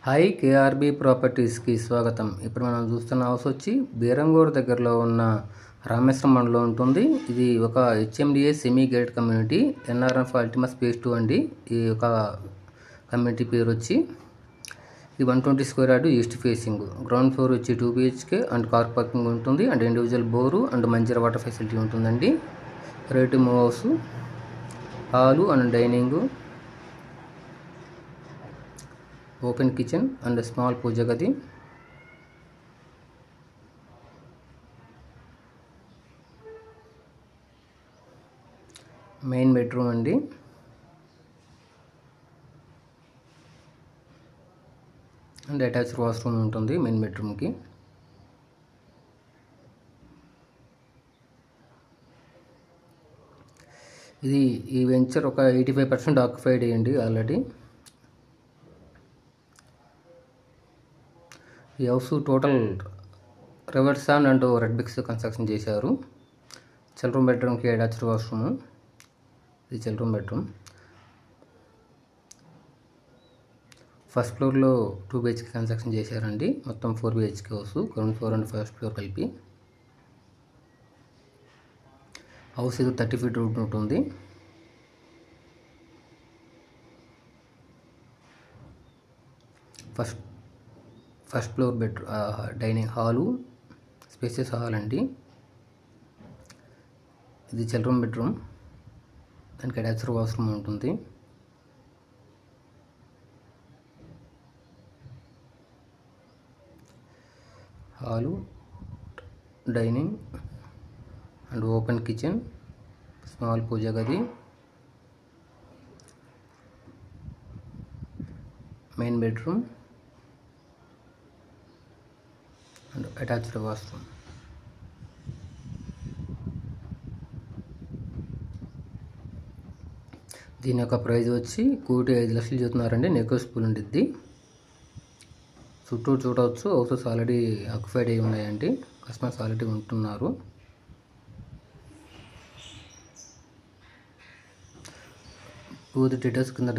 Hi KRB ప్రాపర్టీస్కి స్వాగతం. ఇప్పుడు మనం చూస్తున్న హౌస్ వచ్చి బీరంగూరు దగ్గరలో ఉన్న రామేశ్వరం మండలం ఉంటుంది. ఇది ఒక HMDA semi gate community NRF Ultima space 2 అండి. ఈ యొక్క కమ్యూనిటీ పేరు వచ్చి ఇది 120 square yard east facing. Ground floor వచ్చి 2 BHK అండ్ కార్ పార్కింగ్ ఉంటుంది and individual bore and Manjira water facility ఉంటుందండి. Ready to move house, hall and dining, open kitchen and small పూజ గది, మెయిన్ బెడ్రూమ్ అండి. అండ్ అటాచ్డ్ వాష్రూమ్ ఉంటుంది main బెడ్రూమ్కి. ఈ venture ఒక 85% ఆక్యుపైడ్ అయ్యింది ఆల్రెడీ. ఈ హౌస్ టోటల్ రివర్స్ అండ్ రెడ్ బ్రిక్స్ కన్స్ట్రక్షన్ చేశారు. చిల్డ్రన్ బెడ్రూమ్కి అటాచ్డ్ వాష్రూమ్. ఇది చిల్డ్రన్ బెడ్రూమ్. ఫస్ట్ ఫ్లోర్లో 2 BHK కన్స్ట్రక్షన్ చేశారండి. మొత్తం 4 BHK house, ground floor and first floor కలిపి. హౌస్ ఇది 30 feet రోడ్ ఉంటుంది. First floor dining hall, spacious hall అండి. ఇది చిల్డ్రన్ బెడ్రూమ్, దానికి అటాచ్డ్ వాష్రూమ్ ఉంటుంది. Hall, dining and open kitchen, small పూజ గది, main bedroom and attached washroom. దీని యొక్క ప్రైస్ వచ్చి 1,05,00,000 చెప్తున్నారండి. నెగోషియబుల్ ఉండిద్ది. చుట్టూ చూడవచ్చు, హౌసెస్ ఆల్రెడీ ఆక్యుపైడ్ అయి ఉన్నాయండి. కస్టమర్స్ ఆల్రెడీ ఉంటున్నారు. పూర్తి డీటెయిల్స్ కింద